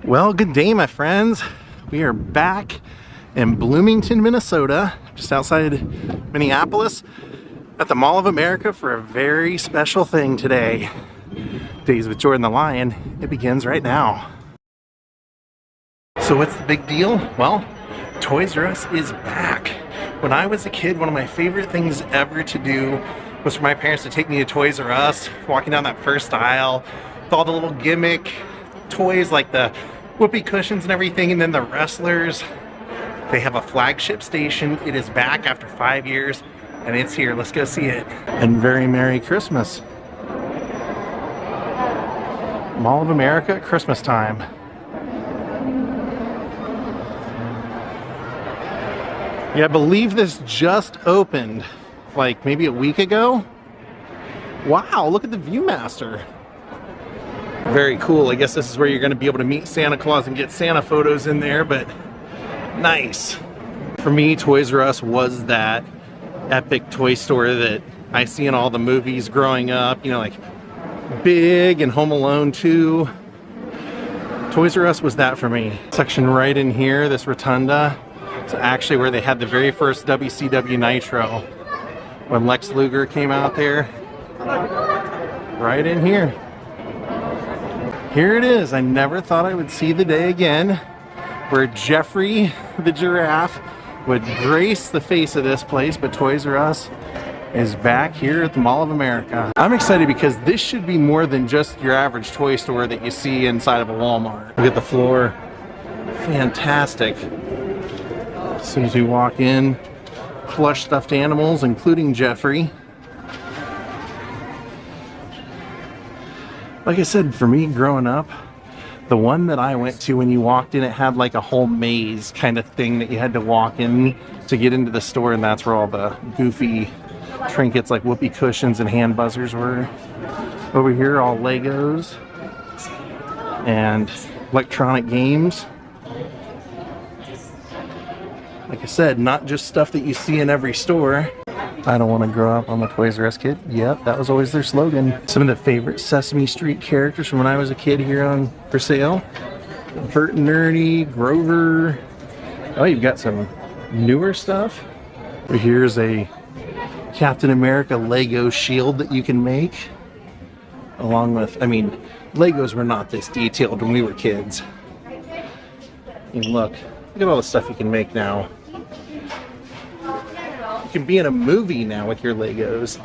Well, good day, my friends. We are back in Bloomington, Minnesota, just outside Minneapolis, at the Mall of America for a very special thing today. Daze with Jordan the Lion. It begins right now. So what's the big deal? Well, Toys R Us is back. When I was a kid, one of my favorite things ever to do was for my parents to take me to Toys R Us, walking down that first aisle with all the little gimmick toys like the whoopee cushions and everything, and then the wrestlers. They have a flagship station. It is back after 5 years, and it's here. Let's go see it. And very Merry Christmas. Mall of America at Christmas time. Yeah, I believe this just opened like maybe a week ago. Wow, look at the Viewmaster. Very cool. I guess this is where you're going to be able to meet Santa Claus and get Santa photos in there, but nice. For me, Toys R Us was that epic toy store that I see in all the movies growing up, you know, like Big and Home Alone 2. Toys R Us was that for me. Section right in here, this rotunda, it's actually where they had the very first WCW Nitro when Lex Luger came out there. Right in here. Here it is. I never thought I would see the day again where Jeffrey the giraffe would grace the face of this place, but Toys R Us is back here at the Mall of America. I'm excited because this should be more than just your average toy store that you see inside of a Walmart. Look at the floor. Fantastic. As soon as we walk in, plush stuffed animals, including Jeffrey. Like I said, for me growing up, the one that I went to, when you walked in, it had like a whole maze kind of thing that you had to walk in to get into the store, and that's where all the goofy trinkets like whoopee cushions and hand buzzers were. Over here, all Legos and electronic games. Like I said, not just stuff that you see in every store. I don't want to grow up. I'm a Toys R Us kid. Yep, that was always their slogan. Some of the favorite Sesame Street characters from when I was a kid here on for sale. Bert and Ernie, Grover. Oh, you've got some newer stuff. Here's a Captain America Lego shield that you can make. Along with, I mean, Legos were not this detailed when we were kids. And look at all the stuff you can make now. You can be in a movie now with your Legos.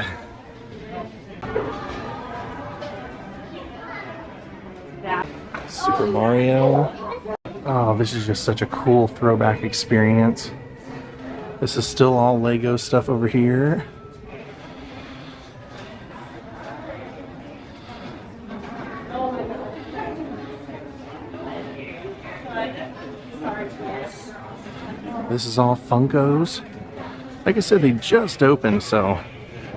Super Mario. Oh, this is just such a cool throwback experience. This is still all Lego stuff over here. This is all Funkos. Like I said, they just opened, so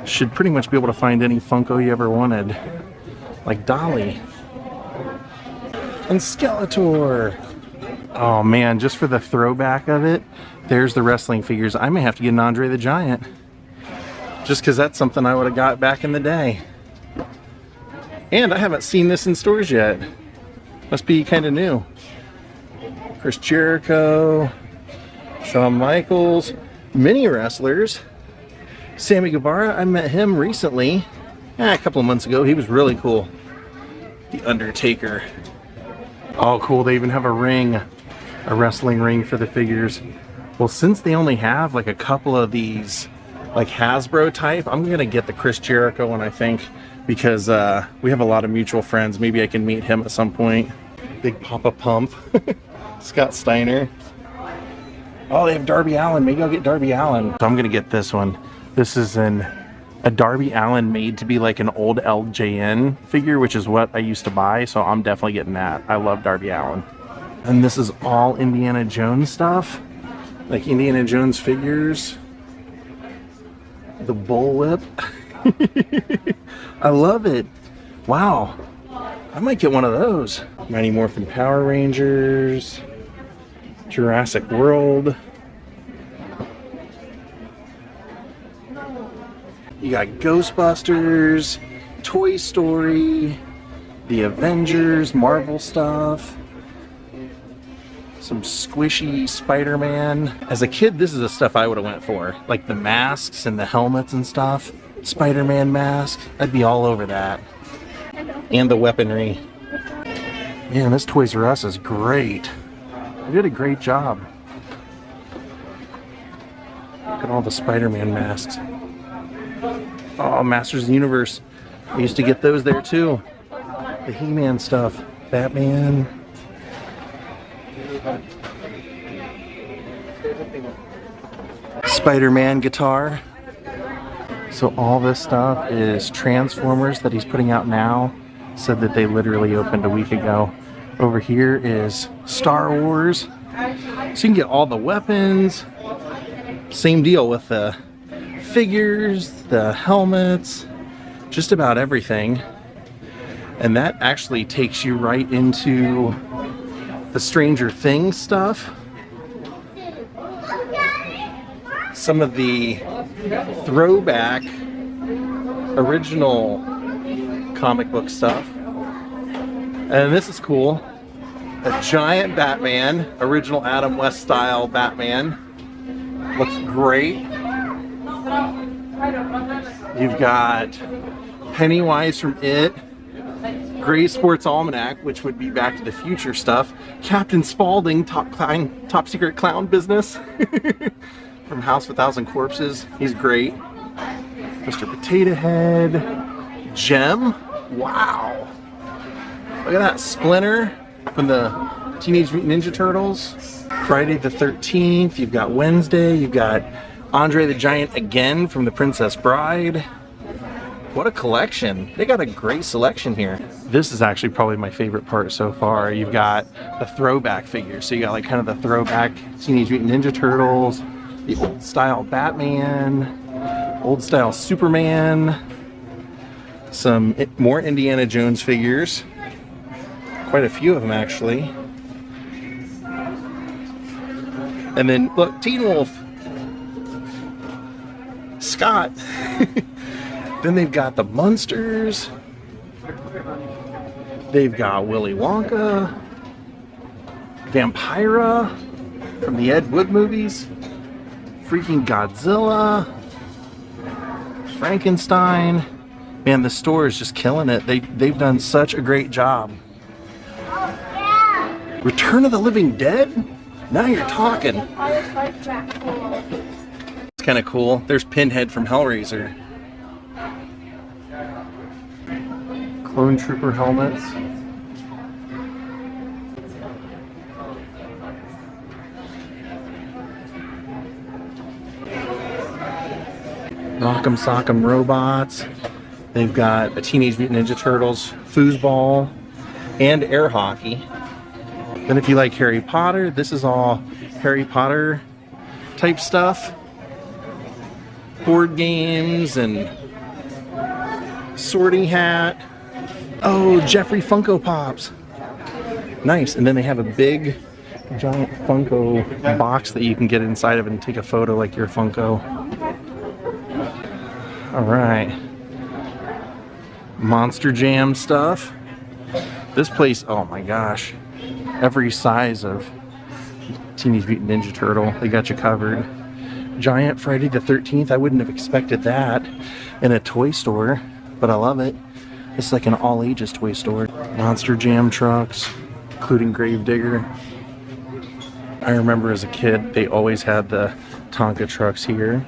should pretty much be able to find any Funko you ever wanted. Like Dolly. And Skeletor. Oh man, just for the throwback of it, there's the wrestling figures. I may have to get an Andre the Giant. Just because that's something I would have got back in the day. And I haven't seen this in stores yet. Must be kind of new. Chris Jericho. Shawn Michaels. Mini wrestlers. Sammy Guevara, I met him recently, a couple of months ago. He was really cool. The Undertaker. Oh cool, they even have a ring, a wrestling ring for the figures. Well, since they only have like a couple of these like Hasbro type, I'm gonna get the Chris Jericho one, I think, because we have a lot of mutual friends. Maybe I can meet him at some point. Big Papa Pump. Scott Steiner. Oh, they have Darby Allin. Maybe I'll get Darby Allin. So I'm gonna get this one. This is a Darby Allin made to be like an old LJN figure, which is what I used to buy. So I'm definitely getting that. I love Darby Allin. And this is all Indiana Jones stuff, like Indiana Jones figures. The bullwhip. I love it. Wow, I might get one of those. Mighty Morphin Power Rangers. Jurassic World. You got Ghostbusters, Toy Story, the Avengers, Marvel stuff. Some squishy Spider-Man. As a kid, this is the stuff I would have went for. Like the masks and the helmets and stuff. Spider-Man mask. I'd be all over that. And the weaponry. Man, this Toys R Us is great. They did a great job. Look at all the Spider-Man masks. Oh, Masters of the Universe. I used to get those there too. The He-Man stuff. Batman. Spider-Man guitar. So all this stuff is Transformers that he's putting out now. Said that they literally opened a week ago. Over here is Star Wars. So you can get all the weapons. Same deal with the figures, the helmets, just about everything. And that actually takes you right into the Stranger Things stuff. Some of the throwback original comic book stuff. And this is cool. A giant Batman, original Adam West style Batman. Looks great. You've got Pennywise from It. Gray Sports Almanac, which would be Back to the Future stuff. Captain Spaulding, top secret clown business. From House of a Thousand Corpses. He's great. Mr. Potato Head. Gem. Wow. Look at that. Splinter from the Teenage Mutant Ninja Turtles. Friday the 13th. You've got Wednesday. You've got Andre the Giant again from The Princess Bride. What a collection. They got a great selection here. This is actually probably my favorite part so far. You've got the throwback figures. So you got like kind of the throwback Teenage Mutant Ninja Turtles, the old style Batman, old style Superman, some more Indiana Jones figures. Quite a few of them actually. And then look, Teen Wolf. Scott. Then they've got the Munsters. They've got Willy Wonka. Vampira from the Ed Wood movies. Freaking Godzilla. Frankenstein. Man, the store is just killing it. They've done such a great job. Return of the Living Dead? Now you're talking. It's kind of cool. There's Pinhead from Hellraiser. Clone Trooper helmets. Rock'em Sock'em Robots. They've got a Teenage Mutant Ninja Turtles foosball and air hockey. Then if you like Harry Potter, this is all Harry Potter type stuff. Board games and Sorting Hat. Oh, Jeffrey Funko Pops. Nice. And then they have a big, giant Funko box that you can get inside of and take a photo like your Funko. All right. Monster Jam stuff. This place, oh my gosh. Every size of Teenage Mutant Ninja Turtle. They got you covered. Giant Friday the 13th. I wouldn't have expected that in a toy store, but I love it. It's like an all-ages toy store. Monster Jam trucks, including Gravedigger. I remember as a kid, they always had the Tonka trucks here.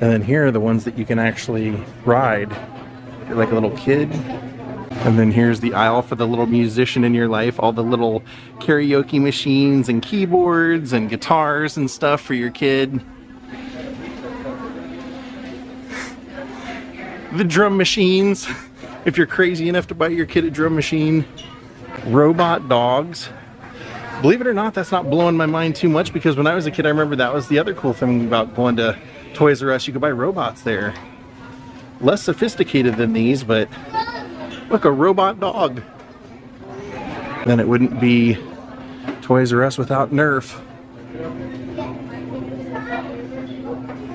And then here are the ones that you can actually ride. You're like a little kid. And then here's the aisle for the little musician in your life. All the little karaoke machines and keyboards and guitars and stuff for your kid. The drum machines. If you're crazy enough to buy your kid a drum machine. Robot dogs. Believe it or not, that's not blowing my mind too much, because when I was a kid, I remember that was the other cool thing about going to Toys R Us. You could buy robots there. Less sophisticated than these, but look, a robot dog. Then it wouldn't be Toys R Us without Nerf.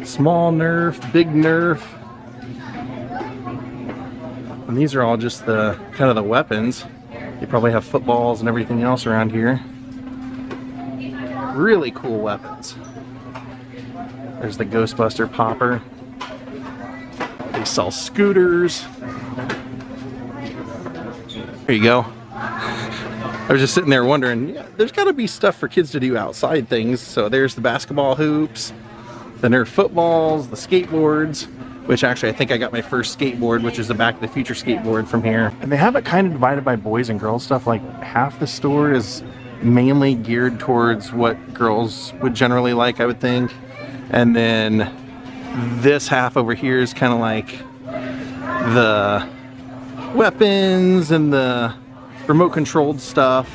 Small Nerf, big Nerf. And these are all just the kind of the weapons. They probably have footballs and everything else around here. really cool weapons. There's the Ghostbuster popper. They sell scooters. There you go. I was just sitting there wondering, yeah, there's got to be stuff for kids to do outside things. So there's the basketball hoops, the Nerf footballs, the skateboards, which actually I think I got my first skateboard, which is the Back to the Future skateboard from here. And they have it kind of divided by boys and girls stuff. Like half the store is mainly geared towards what girls would generally like, I would think. And then this half over here is kind of like the weapons and the remote controlled stuff,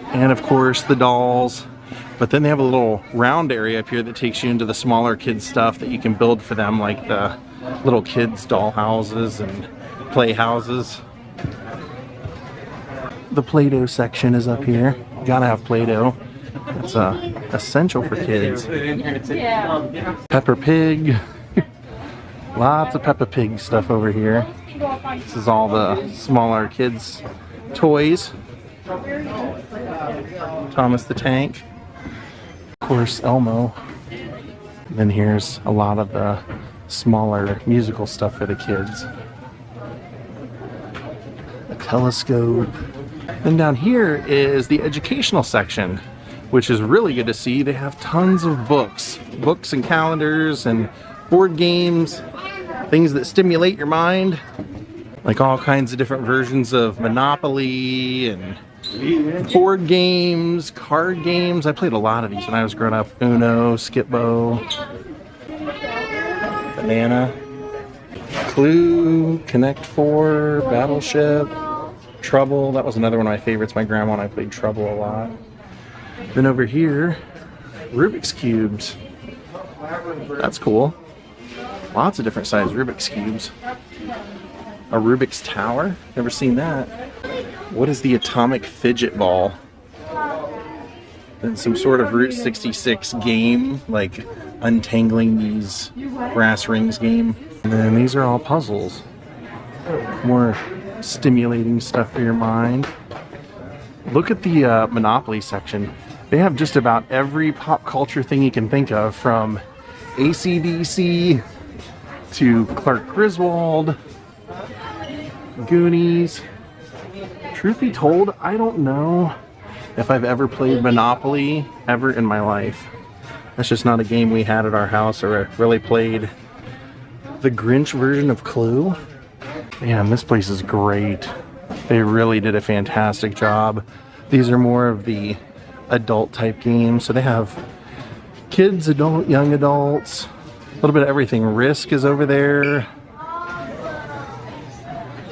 and of course the dolls. But then they have a little round area up here that takes you into the smaller kids stuff that you can build for them, like the little kids doll houses and play houses. The Play-Doh section is up here. You gotta have Play-Doh. It's essential for kids. Peppa Pig. Lots of Peppa Pig stuff over here. This is all the smaller kids' toys. Thomas the Tank. Of course, Elmo. And then here's a lot of the smaller musical stuff for the kids. A telescope. Then down here is the educational section, which is really good to see. They have tons of books and calendars and board games, things that stimulate your mind, like all kinds of different versions of Monopoly and board games, card games. I played a lot of these when I was growing up. Uno, Skip-Bo, Banana, Clue, Connect 4, Battleship, Trouble. That was another one of my favorites. My grandma and I played Trouble a lot. Then over here, Rubik's Cubes. That's cool. Lots of different sized Rubik's Cubes. A Rubik's Tower? Never seen that. What is the Atomic Fidget Ball? And some sort of Route 66 game, like untangling these brass rings game. And then these are all puzzles. More stimulating stuff for your mind. Look at the Monopoly section. They have just about every pop culture thing you can think of, from AC/DC to Clark Griswold, Goonies. Truth be told, I don't know if I've ever played Monopoly ever in my life. That's just not a game we had at our house, or really played. The Grinch version of Clue. Man, this place is great. They really did a fantastic job. These are more of the adult type games. So they have kids, adult, young adults, a little bit of everything. Risk is over there.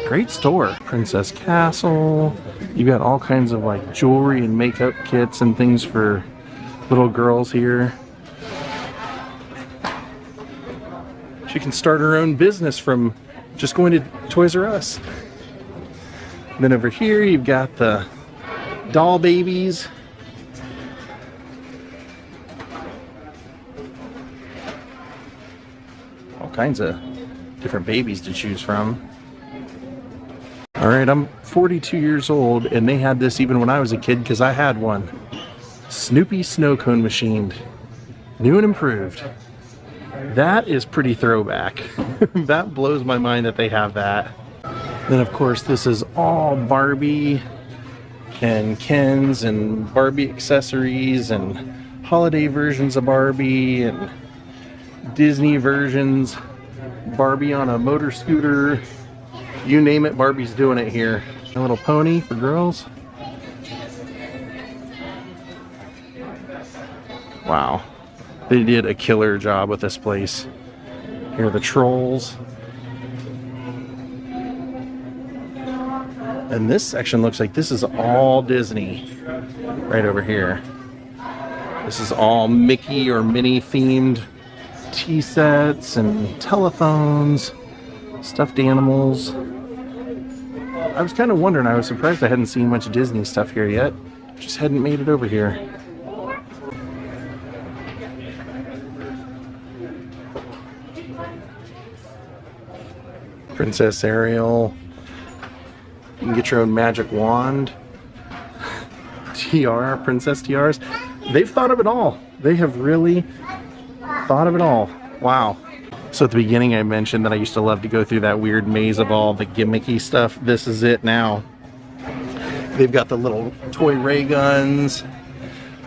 Great store. Princess Castle. You got all kinds of like jewelry and makeup kits and things for little girls here. She can start her own business from just going to Toys R Us. And then over here you've got the doll babies. All kinds of different babies to choose from. All right, I'm 42 years old, and they had this even when I was a kid, because I had one. Snoopy Snow Cone Machine. New and improved. That is pretty throwback. That blows my mind that they have that. Then of course this is all Barbie and Ken's and Barbie accessories and holiday versions of Barbie and Disney versions. Barbie on a motor scooter. You name it, Barbie's doing it here. A little pony for girls. Wow. They did a killer job with this place. Here are the trolls. And this section looks like this is all Disney. Right over here. This is all Mickey or Minnie themed tea sets and telephones, stuffed animals. I was kind of wondering, I was surprised I hadn't seen much Disney stuff here yet. Just hadn't made it over here. Princess Ariel. You can get your own magic wand. tiara, princess tiaras. They've thought of it all. They have really thought of it all. Wow. So at the beginning I mentioned that I used to love to go through that weird maze of all the gimmicky stuff. This is it now. They've got the little toy ray guns,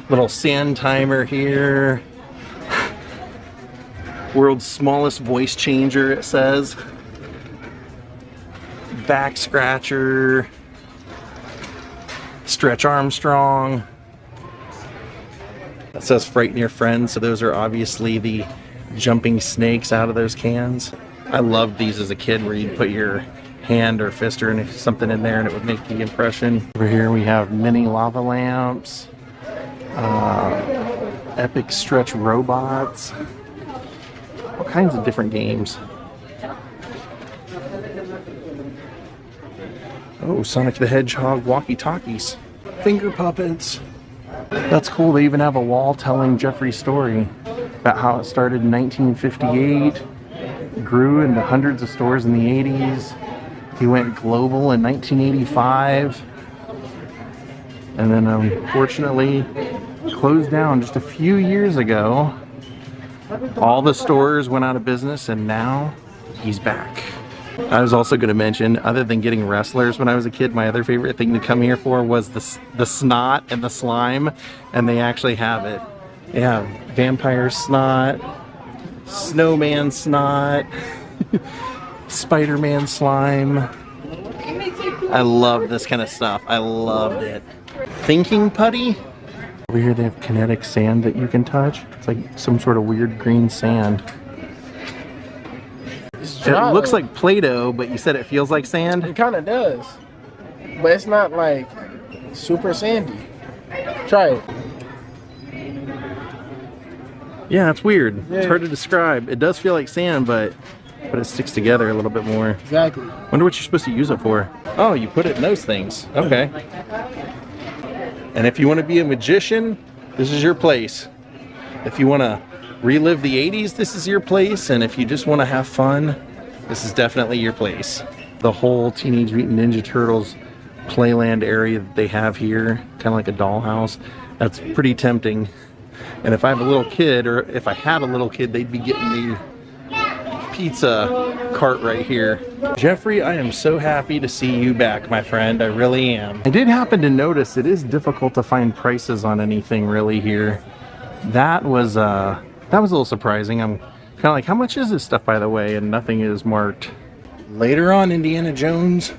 little sand timer here. World's smallest voice changer, it says. Back scratcher. Stretch Armstrong. That says frighten your friends, so those are obviously the jumping snakes out of those cans. I loved these as a kid, where you'd put your hand or fist or something in there and it would make the impression. Over here we have mini lava lamps, epic stretch robots, all kinds of different games. Oh, Sonic the Hedgehog walkie-talkies, finger puppets. That's cool. They even have a wall telling Jeffrey's story about how it started in 1958, grew into hundreds of stores in the 80s. He went global in 1985, and then unfortunately closed down just a few years ago. All the stores went out of business, and now he's back. I was also going to mention, other than getting wrestlers when I was a kid, my other favorite thing to come here for was the snot and the slime, and they actually have it. They have vampire snot, snowman snot, Spider-Man slime. I love this kind of stuff. I loved it. Thinking putty. Over here they have kinetic sand that you can touch. It's like some sort of weird green sand. It looks like Play-Doh, but you said it feels like sand? It kind of does. But it's not like super sandy. Try it. Yeah, it's weird. Yeah. It's hard to describe. It does feel like sand, but it sticks together a little bit more. Exactly. Wonder what you're supposed to use it for. Oh, you put it in those things. Okay. And if you want to be a magician, this is your place. If you want to relive the 80s, this is your place. And if you just want to have fun, this is definitely your place. The whole Teenage Mutant Ninja Turtles playland area that they have here, kind of like a dollhouse, that's pretty tempting. And if I have a little kid, or if I had a little kid, they'd be getting the pizza cart right here. Jeffrey, I am so happy to see you back, my friend. I really am. I did happen to notice it is difficult to find prices on anything really here. That was a little surprising. I'm kind of like, how much is this stuff, by the way? And nothing is marked. Later on, Indiana Jones.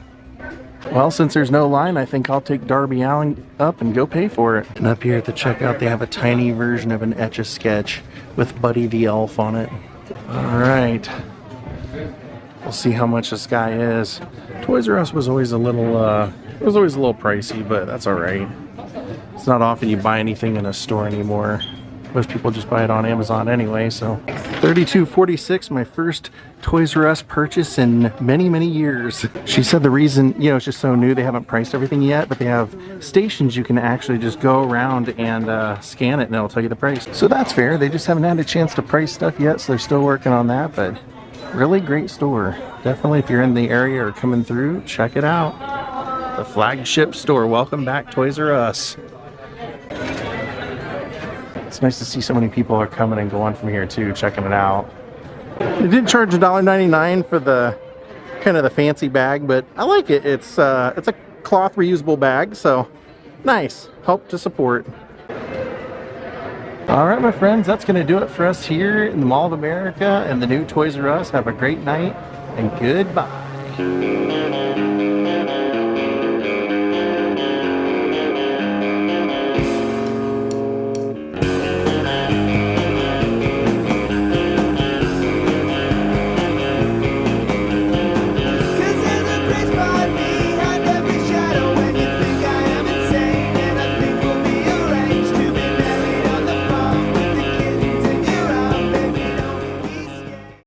Well, since there's no line, I think I'll take Darby Allin up and go pay for it. And up here at the checkout, they have a tiny version of an Etch-a-Sketch with Buddy the Elf on it. All right. We'll see how much this guy is. Toys R Us was always a little, pricey, but that's all right. It's not often you buy anything in a store anymore. Most people just buy it on Amazon anyway, so. $32.46, my first Toys R Us purchase in many, many years. She said the reason, it's just so new, they haven't priced everything yet, but they have stations you can actually just go around and scan it and it'll tell you the price. So that's fair. They just haven't had a chance to price stuff yet, so they're still working on that, but really great store. Definitely, if you're in the area or coming through, check it out. The flagship store. Welcome back, Toys R Us. It's nice to see so many people are coming and going from here too, checking it out. They did charge $1.99 for the kind of the fancy bag, but I like it. It's a cloth reusable bag, so nice. Help to support. All right, my friends, that's going to do it for us here in the Mall of America and the new Toys R Us. Have a great night and goodbye.